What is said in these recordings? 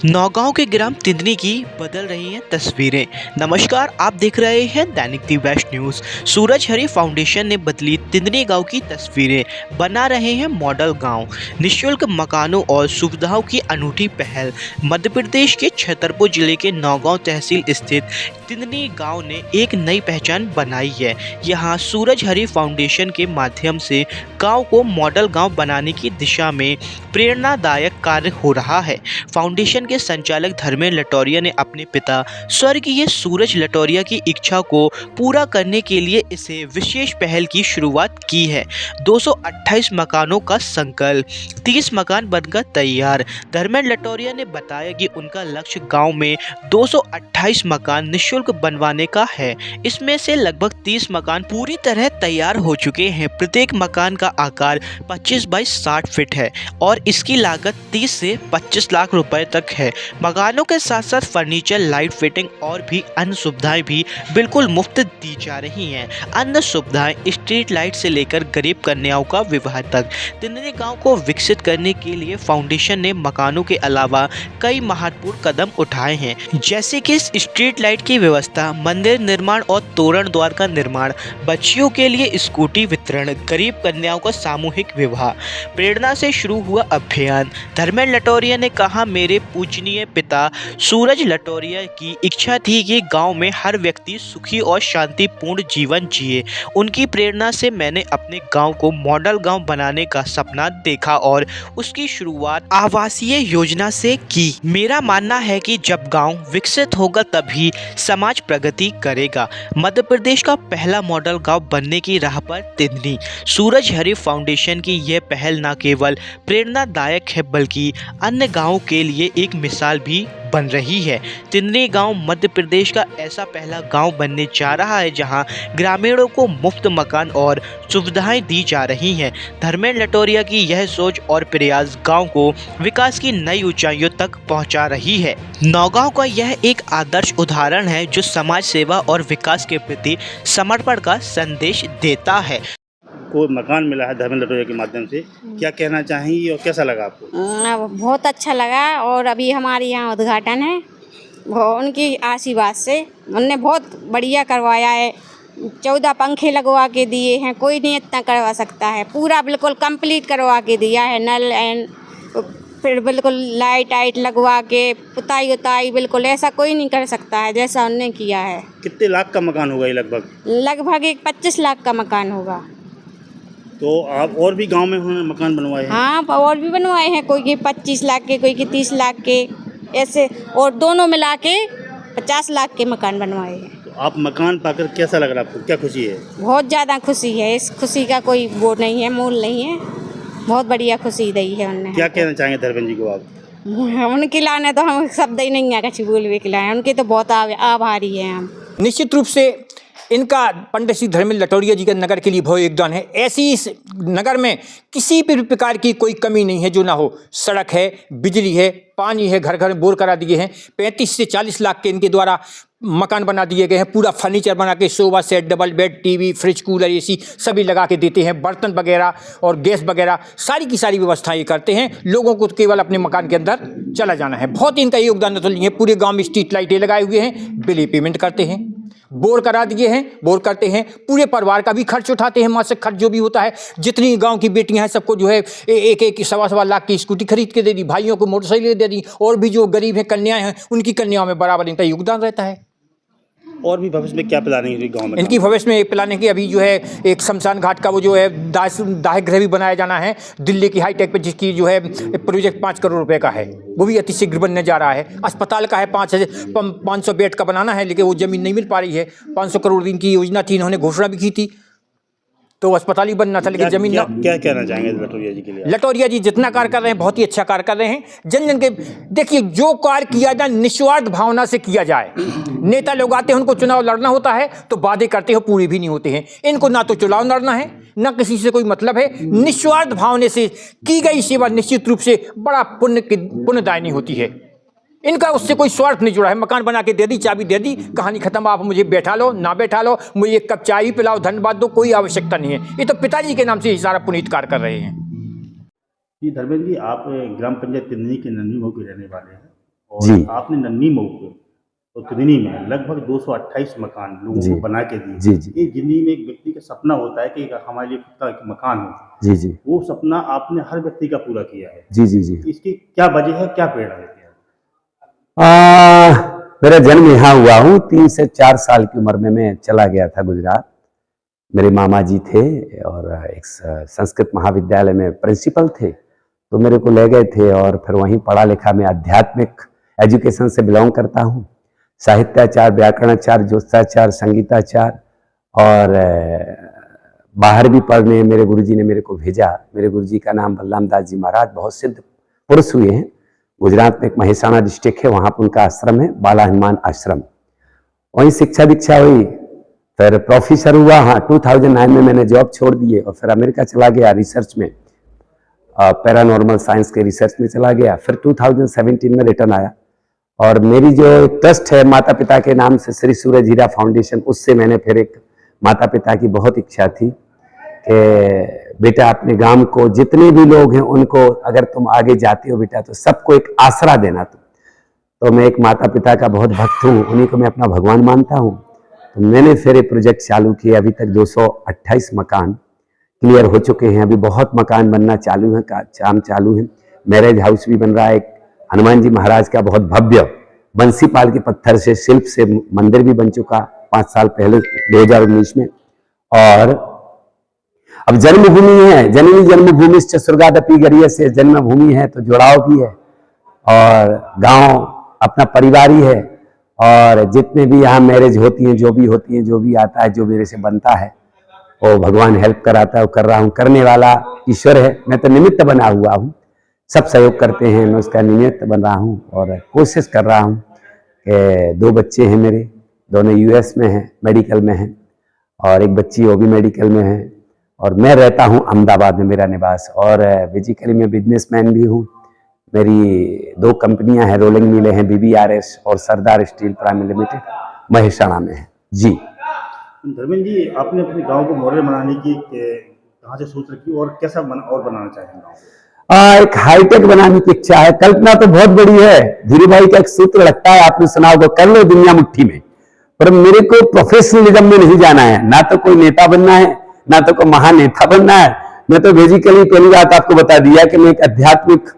नौगांव के ग्राम तिंदनी की बदल रही हैं तस्वीरें। नमस्कार, आप देख रहे हैं दैनिक दी वेस्ट न्यूज। सूरज हरी फाउंडेशन ने बदली तिंदनी गांव की तस्वीरें, बना रहे हैं मॉडल गांव। निःशुल्क मकानों और सुविधाओं की अनूठी पहल। मध्य प्रदेश के छतरपुर जिले के नौगांव तहसील स्थित तिंदनी गांव ने एक नई पहचान बनाई है। यहां सूरज हरी फाउंडेशन के माध्यम से गांव को मॉडल गांव बनाने की दिशा में प्रेरणादायक कार्य हो रहा है। फाउंडेशन के संचालक धर्मेंद्र लटोरिया ने अपने पिता स्वर्गीय सूरज लटोरिया की इच्छा को पूरा करने के लिए इसे विशेष पहल की शुरुआत की है। 228 मकानों का संकल्प, 30 मकान बनकर तैयार। धर्मेंद्र लटोरिया ने बताया कि उनका लक्ष्य गांव में 228 मकान निःशुल्क बनवाने का है। इसमें से लगभग 30 मकान पूरी तरह तैयार हो चुके हैं। प्रत्येक मकान का आकार 25 बाई 60 फीट है और इसकी लागत 30 से 25 लाख रुपए तक है। मकानों के साथ साथ फर्नीचर, लाइट फिटिंग और भी अन्य सुविधाएं भी बिल्कुल मुफ्त दी जा रही हैं। अन्य सुविधाएं स्ट्रीट लाइट से लेकर गरीब कन्याओं का विवाह तक। तिंदनी गांव को विकसित करने के लिए फाउंडेशन ने मकानों के अलावा कई महत्वपूर्ण कदम उठाए हैं, जैसे कि स्ट्रीट लाइट की व्यवस्था, मंदिर निर्माण और तोरण द्वार का निर्माण, बच्चियों के लिए स्कूटी वितरण, गरीब कन्याओं का सामूहिक विवाह। प्रेरणा से शुरू हुआ अभियान। धर्मेंद्र लटोरिया ने कहा, मेरे पूजनीय पिता सूरज लटोरिया की इच्छा थी कि गांव में हर व्यक्ति सुखी और शांतिपूर्ण जीवन जिए। उनकी प्रेरणा से मैंने अपने गांव को मॉडल गांव बनाने का सपना देखा और उसकी शुरुआत आवासीय योजना से की। मेरा मानना है कि जब गांव विकसित होगा तभी समाज प्रगति करेगा। मध्य प्रदेश का पहला मॉडल गांव बनने की राह पर तिंदनी। सूरज हरी फाउंडेशन की यह पहल न केवल प्रेरणादायक है बल्कि अन्य गांवों के लिए एक मिसाल भी बन रही है। तिंदनी गांव मध्य प्रदेश का ऐसा पहला गांव बनने जा रहा है जहां ग्रामीणों को मुफ्त मकान और सुविधाएं दी जा रही हैं। धर्मेंद्र लटोरिया की यह सोच और प्रयास गांव को विकास की नई ऊंचाइयों तक पहुंचा रही है। नौगांव का यह एक आदर्श उदाहरण है जो समाज सेवा और विकास के प्रति समर्पण का संदेश देता है। को मकान मिला है धर्मेंद्र लटोरिया के माध्यम से, क्या कहना चाहेंगी और कैसा लगा आपको? बहुत अच्छा लगा और अभी हमारे यहाँ उद्घाटन है उनकी आशीर्वाद से। उनने बहुत बढ़िया करवाया है। 14 पंखे लगवा के दिए हैं, कोई नहीं इतना करवा सकता है। पूरा बिल्कुल कंप्लीट करवा के दिया है। नल एंड फिर बिल्कुल लाइट आइट लगवा के पुताई उताई बिल्कुल ऐसा कोई नहीं कर सकता है जैसा उनने किया है। कितने लाख का मकान होगा ये? लगभग एक 25 लाख का मकान होगा। तो आप और भी गांव में उन्होंने मकान बनवाए हैं? हाँ, और भी बनवाए हैं, कोई के 25 लाख के, कोई के 30 लाख के, ऐसे, और दोनों मिला के 50 लाख के मकान बनवाए हैं। तो आप मकान पाकर कैसा लग रहा है आपको, क्या खुशी है? बहुत ज़्यादा खुशी है। इस खुशी का कोई वो नहीं है, मोल नहीं है। बहुत बढ़िया खुशी दी है उन्होंने। क्या कहना चाहेंगे धर्मेंद्र जी को आप? उनके लाने तो हम शब्द ही नहीं है कुछ बोलने के लाए। उनके तो बहुत आभारी हैं हम। निश्चित रूप से इनका पंडित श्री धर्मेंद्र लटोरिया जी का नगर के लिए बहुत योगदान है। ऐसी इस नगर में किसी भी प्रकार की कोई कमी नहीं है जो ना हो। सड़क है, बिजली है, पानी है, घर घर बोर करा दिए हैं। 35 से 40 लाख के इनके द्वारा मकान बना दिए गए हैं। पूरा फर्नीचर बना के sofa set, double bed, TV, fridge, cooler, AC सभी लगा के देते हैं। बर्तन वगैरह और गैस वगैरह सारी की सारी व्यवस्थाएं करते हैं। लोगों को केवल अपने मकान के अंदर चला जाना है। बहुत इनका योगदान तो नहीं है। पूरे गाँव में स्ट्रीट लाइटें लगाए हुए हैं, बिल पेमेंट करते हैं, बोर करा दिए हैं, बोर करते हैं। पूरे परिवार का भी खर्च उठाते हैं, मासिक खर्च जो भी होता है। जितनी गांव की बेटियां हैं सबको जो है एक एक 1.25 लाख की स्कूटी खरीद के दे दी, भाइयों को मोटरसाइकिल दे दी, और भी जो गरीब हैं कन्याएं हैं उनकी कन्याओं में बराबर इनका योगदान रहता है। और भी भविष्य में क्या प्लानिंग है गाँव में? इनकी भविष्य में एक प्लानिंग की अभी जो है एक शमशान घाट का वो जो है दाह गृह भी बनाया जाना है दिल्ली की हाईटेक पे, जिसकी जो है प्रोजेक्ट 5 करोड़ रुपए का है। वो भी अतिशीघ्र बनने जा रहा है। अस्पताल का है 500 बेड का बनाना है, लेकिन वो जमीन नहीं मिल पा रही है। 500 करोड़ दिन की योजना थी, इन्होंने घोषणा भी की थी, तो अस्पताल ही बनना था, लेकिन जमीन क्या कहना चाहेंगे लटोरिया जी के लिए? लटोरिया जी जितना कार्य कर रहे हैं बहुत ही अच्छा कार्य कर रहे हैं। जन जन के देखिए, जो कार्य किया जाए निस्वार्थ भावना से किया जाए। नेता लोग आते हैं, उनको चुनाव लड़ना होता है तो वादे करते हो, पूरे भी नहीं होते हैं। इनको ना तो चुनाव लड़ना है, ना किसी से कोई मतलब है। निस्वार्थ भावना से की गई सेवा निश्चित रूप से बड़ा पुण्यदायिनी होती है। इनका उससे कोई स्वार्थ नहीं जुड़ा है। मकान बना के दे दी, चाबी दे दी, कहानी खत्म। आप मुझे बैठा लो, ना बैठा लो, मुझे एक कप चाय पिलाओ, धन्यवाद दो, कोई आवश्यकता नहीं है। ये तो पिताजी के नाम से ही सारा पुनीत कार्य कर रहे हैं। जी धर्मेंद्र जी, आप ग्राम पंचायत तिंदनी के नन्ही गाँव के रहने वाले हैं। और जी। आपने नन्ही मऊ को तो तिदनी में लगभग 228 मकान लोगों जी। को बना के दिए। जी, जी। ये जिंदगी में एक व्यक्ति का सपना होता है कि हमारे लिए खुद का एक मकान हो, जी जी वो सपना आपने हर व्यक्ति का पूरा किया है। जी जी जी। इसकी क्या वजह है, क्या प्रेरणा देती है? मेरा जन्म यहाँ हुआ हूँ। 3 से 4 साल की उम्र में मैं चला गया था गुजरात। मेरे मामा जी थे और एक संस्कृत महाविद्यालय में प्रिंसिपल थे, तो मेरे को ले गए थे और फिर वहीं पढ़ा लिखा। मैं आध्यात्मिक एजुकेशन से बिलोंग करता हूँ। साहित्याचार, व्याकरणाचार, ज्योतिषाचार, संगीताचार और बाहर भी पढ़ने मेरे गुरुजी ने मेरे को भेजा। मेरे गुरुजी का नाम बलराम दास जी महाराज, बहुत सिद्ध पुरुष हुए हैं। गुजरात में एक महेसाणा डिस्ट्रिक्ट है, वहाँ पर उनका आश्रम है, बाला हनुमान आश्रम। वहीं शिक्षा दीक्षा हुई, फिर प्रोफेसर हुआ। हाँ, 2009 में मैंने जॉब छोड़ दिए और फिर अमेरिका चला गया रिसर्च में, पैरानॉर्मल साइंस के रिसर्च में चला गया। फिर 2017 में रिटर्न आया और मेरी जो एक ट्रस्ट है माता पिता के नाम से, श्री सूरज हीरा फाउंडेशन, उससे मैंने फिर एक माता पिता की बहुत इच्छा थी कि बेटा अपने गांव को जितने भी लोग हैं उनको अगर तुम आगे जाते हो बेटा तो सबको एक आसरा देना तुम। तो मैं एक माता पिता का बहुत भक्त हूँ, उन्हीं को मैं अपना भगवान मानता हूँ। तो मैंने फिर एक प्रोजेक्ट चालू किया। अभी तक 228 मकान क्लियर हो चुके हैं। अभी बहुत मकान बनना चालू है, काम चालू है। मैरिज हाउस भी बन रहा है। एक हनुमान जी महाराज का बहुत भव्य बंसीपाल के पत्थर से शिल्प से मंदिर भी बन चुका 5 साल पहले 2019 में। और अब जन्मभूमि है, जननी जन्मभूमि से स्वर्गादपि गरिय से, जन्मभूमि है तो जुड़ाव भी है और गांव अपना परिवार ही है। और जितने भी यहाँ मैरिज होती हैं, जो भी होती हैं, जो भी आता है, जो मेरे से बनता है वो भगवान हेल्प कराता है, वो कर रहा हूँ। करने वाला ईश्वर है, मैं तो निमित्त बना हुआ हूँ। सब सहयोग करते हैं, मैं उसका निमित्त बन रहा हूँ और कोशिश कर रहा हूँ कि 2 बच्चे हैं मेरे, दोनों यूएस में हैं, मेडिकल में हैं, और एक बच्ची वो भी मेडिकल में है। और मैं रहता हूँ अहमदाबाद में, मेरा निवास। और बेसिकली मैं बिजनेसमैन भी हूँ। मेरी 2 कंपनियां हैं, रोलिंग मिलें हैं, BBRS और सरदार स्टील प्राइवेट लिमिटेड, महेसाणा में है जी। धर्मेंद्र जी, आपने अपने गांव को मॉडल बनाने की कहाँ से सोच रखी और कैसा और बनाना चाहेंगे गाँव? एक हाईटेक बनाने की इच्छा है। कल्पना तो बहुत बड़ी है। धीरू भाई का एक सूत्र लगता है, आपने सुना होगा, कर लो दुनिया मुट्ठी में। पर मेरे को प्रोफेशनलिज्म में नहीं जाना है, ना तो कोई नेता बनना है, ना तो कोई महान नेता बनना है। मैं तो बेसिकली पहली बात आपको बता दिया कि मैं एक आध्यात्मिक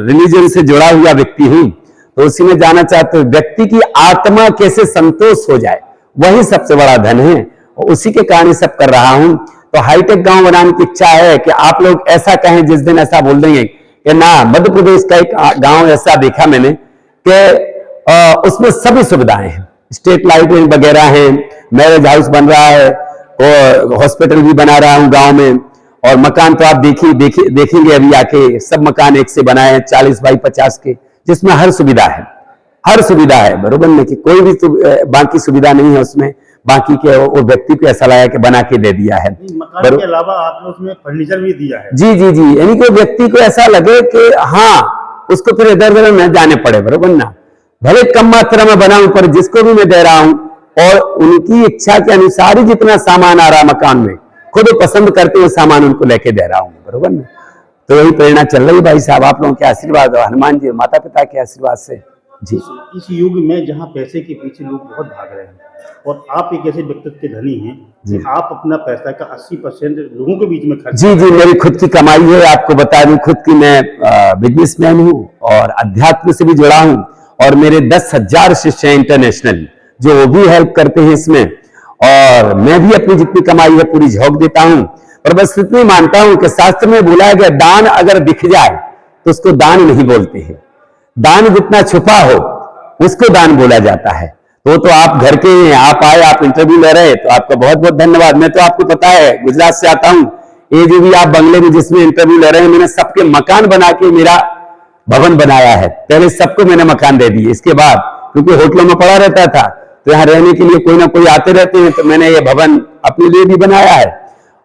रिलीजन से जुड़ा हुआ व्यक्ति हूं, तो उसी में जाना चाहते हैं। व्यक्ति की आत्मा कैसे संतोष हो जाए, वही सबसे बड़ा धन है, और उसी के कारण सब कर रहा हूं। तो हाईटेक गांव बनाने की इच्छा है कि आप लोग ऐसा कहें जिस दिन ऐसा बोल देंगे कि ना, मध्य प्रदेश का एक गांव ऐसा देखा मैंने कि उसमें सभी सुविधाएं हैं, स्ट्रीट लाइटिंग वगैरह है, मैरिज हाउस बन रहा है और हॉस्पिटल भी बना रहा हूं गांव में। और मकान तो आप देखेंगे अभी आके, सब मकान एक से बनाए हैं 40 बाई 50 के, जिसमें हर सुविधा है, हर सुविधा है, बरोबर नहीं कि कोई भी बाकी सुविधा नहीं है उसमें। बाकी के वो व्यक्ति को ऐसा लगा कि बना के दे दिया है। मकान के अलावा आपने उसमें फर्नीचर भी दिया है। जी जी जी, यानी कि व्यक्ति को ऐसा लगे कि हाँ, उसको फिर इधर उधर न जाने पड़े, बरोबर ना। भले कम मात्रा में बनाऊं पर जिसको भी मैं दे रहा हूं और उनकी इच्छा के अनुसार ही जितना सामान आ रहा है मकान में, खुद पसंद करते हुए सामान उनको लेके दे रहा हूं, बरोबर ना। तो यही प्रेरणा चल रही भाई साहब, आप लोगों के आशीर्वाद, हनुमान जी माता पिता के आशीर्वाद से जी। इस युग में जहां पैसे के पीछे लोग बहुत भाग रहे हैं और आप एक ऐसे व्यक्तित्व के धनी हैं कि आप अपना पैसा का 80% लोगों के बीच में खर्च। जी जी, मेरी खुद की कमाई है, आपको बता दूं, खुद की मैं बिजनेसमैन हूं और अध्यात्म से भी जुड़ा हूं। और मेरे 10,000 शिष्य हैं इंटरनेशनल, जो वो भी हेल्प करते हैं इसमें। और मैं भी अपनी जितनी कमाई है पूरी झोंक देता हूं। पर बस इतनी मानता हूं कि शास्त्र में बोला गया, दान अगर दिख जाए तो उसको दान नहीं बोलते हैं, दान जितना छुपा हो उसको दान बोला जाता है। तो आप घर के हैं, आप आए, आप इंटरव्यू ले रहे, तो आपका बहुत बहुत धन्यवाद। मैं तो आपको पता है गुजरात से आता हूं, ये जो भी आप बंगले में जिसमें इंटरव्यू ले रहे हैं, मैंने सबके मकान बना के मेरा भवन बनाया है। पहले सबको मैंने मकान दे दिए, इसके बाद क्योंकि होटलों में पड़ा रहता था तो यहाँ रहने के लिए कोई ना कोई आते रहते हैं, तो मैंने ये भवन अपने लिए भी बनाया है।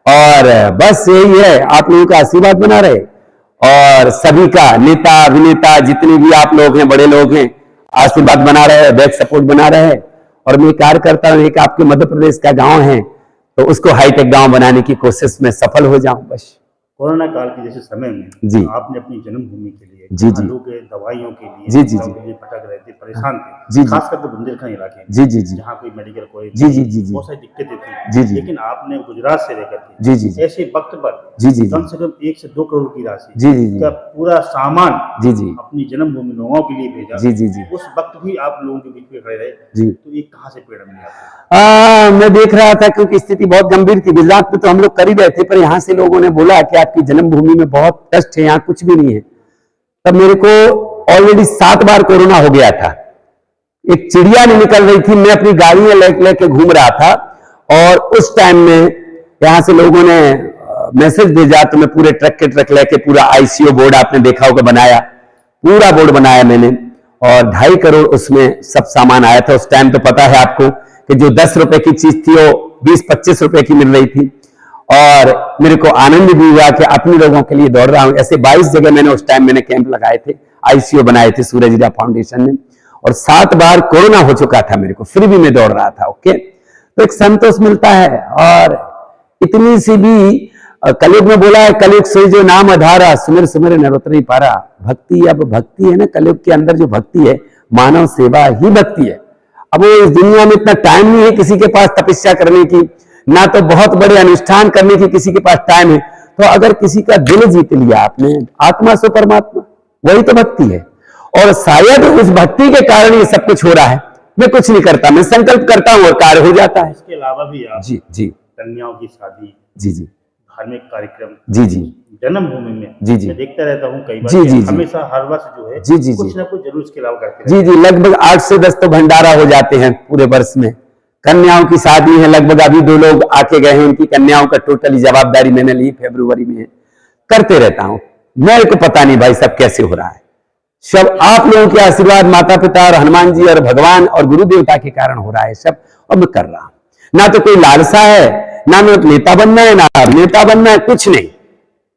और बस यही है, आप लोगों का आशीर्वाद बना रहे और सभी का, नेता अभिनेता जितने भी आप लोग हैं, बड़े लोग हैं, आशीर्वाद बना रहे, बैक सपोर्ट बना रहे। और मैं कार्य करता हूँ, एक आपके मध्य प्रदेश का गांव है तो उसको हाईटेक गांव बनाने की कोशिश में सफल हो जाऊं बस। कोरोना काल के जैसे समय में जी आपने अपनी जन्मभूमि के लिए जी, जी। लोग दवाइयों के लिए, जी, जी, दवाओं जी। के लिए भटक रहे थे, परेशान थे, जी, जी। खास करके बुंदेलखंड इलाके में, जी, जी, जी। जहाँ कोई मेडिकल कॉलेज जी, जी, नहीं, जी, जी। बहुत सारी दिक्कतें थी। जी, जी। लेकिन आपने गुजरात से लेकर जी, के जी, जी। ऐसे वक्त पर जी, जी, कम जी। से कम 1 से 2 करोड़ की राशि जी, जी, जी। का पूरा सामान जी, जी। अपनी जन्मभूमि नौगांव के लिए भेजा। जी, जी, जी। उस वक्त भी आप लोगों के बीच में खड़े रहे, जी। तो ये कहाँ से प्रेरणा मिली आपको? मैं देख रहा था क्योंकि स्थिति बहुत गंभीर थी। गुजरात में तो हम लोग कर ही रहे थे, पर यहाँ से लोगों ने बोला कि आपकी जन्मभूमि में बहुत कष्ट है, यहाँ कुछ भी नहीं है। तब मेरे को ऑलरेडी 7 बार कोरोना हो गया था। एक चिड़िया नहीं निकल रही थी, मैं अपनी गाड़ियां लेके घूम रहा था, और उस टाइम में यहां से लोगों ने मैसेज भेजा, तो मैं पूरे ट्रक के ट्रक लेके पूरा आईसीयू बोर्ड आपने देखा होगा बनाया, पूरा बोर्ड बनाया मैंने, और 2.5 करोड़ उसमें सब सामान आया था। उस टाइम तो पता है आपको कि जो 10 रुपए की चीज थी वो 20-25 रुपए की मिल रही थी। और मेरे को आनंद भी हुआ कि अपने लोगों के लिए दौड़ रहा हूं। ऐसे 22 जगह मैंने उस टाइम मैंने कैंप लगाए थे, आईसीयू बनाए थे सूरज हीरा फाउंडेशन ने, और 7 बार कोरोना हो चुका था मेरे को, फिर भी मैं दौड़ रहा था। ओके, तो एक संतोष मिलता है। और इतनी सी भी कलयुग में बोला है, कलयुग से जो नाम अधारा, सुमिर सुमिर नरोत्तम पारा। भक्ति, अब भक्ति है ना, कलयुग के अंदर जो भक्ति है, मानव सेवा ही भक्ति है। अब वो इस दुनिया में इतना टाइम नहीं है किसी के पास तपस्या करने की, ना तो बहुत बड़े अनुष्ठान करने की किसी के पास टाइम है। तो अगर किसी का दिल जीत लिया आपने, आत्मा सो परमात्मा, वही तो भक्ति है। और शायद उस भक्ति के कारण ये सब कुछ हो रहा है। मैं कुछ नहीं करता, मैं संकल्प करता हूं और कार्य हो जाता है। इसके अलावा भी आप जी, जी, कन्याओं की शादी, जी, जी, धार्मिक कार्यक्रम, जी, जी, जन्मभूमि में जी, जी। मैं देखता रहता हूँ कई बार जी, कि जी, जी। हमेशा हर वर्ष जो है जी, जी, कुछ जी। ना कुछ जरूर इसके अलावा करते जी, जी, लगभग 8 से 10 तो भंडारा हो जाते हैं पूरे वर्ष में। कन्याओं की शादी है, लगभग अभी 2 लोग आके गए हैं, उनकी कन्याओं का टोटली जवाबदारी मैंने ली, फरवरी में करते रहता हूं। मेरे को पता नहीं भाई सब कैसे हो रहा है, सब आप लोगों के आशीर्वाद, माता पिता और हनुमान जी और भगवान और गुरु देवता के कारण हो रहा है सब। और मैं कर रहा हूं, ना तो कोई लालसा है, ना मैं नेता बनना है, ना नेता बनना है, कुछ नहीं।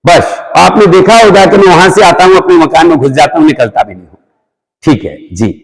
बस आपने देखा होगा कि मैं वहां से आता हूं, अपने मकान में घुस जाता हूं, निकलता भी नहीं हूं। ठीक है जी।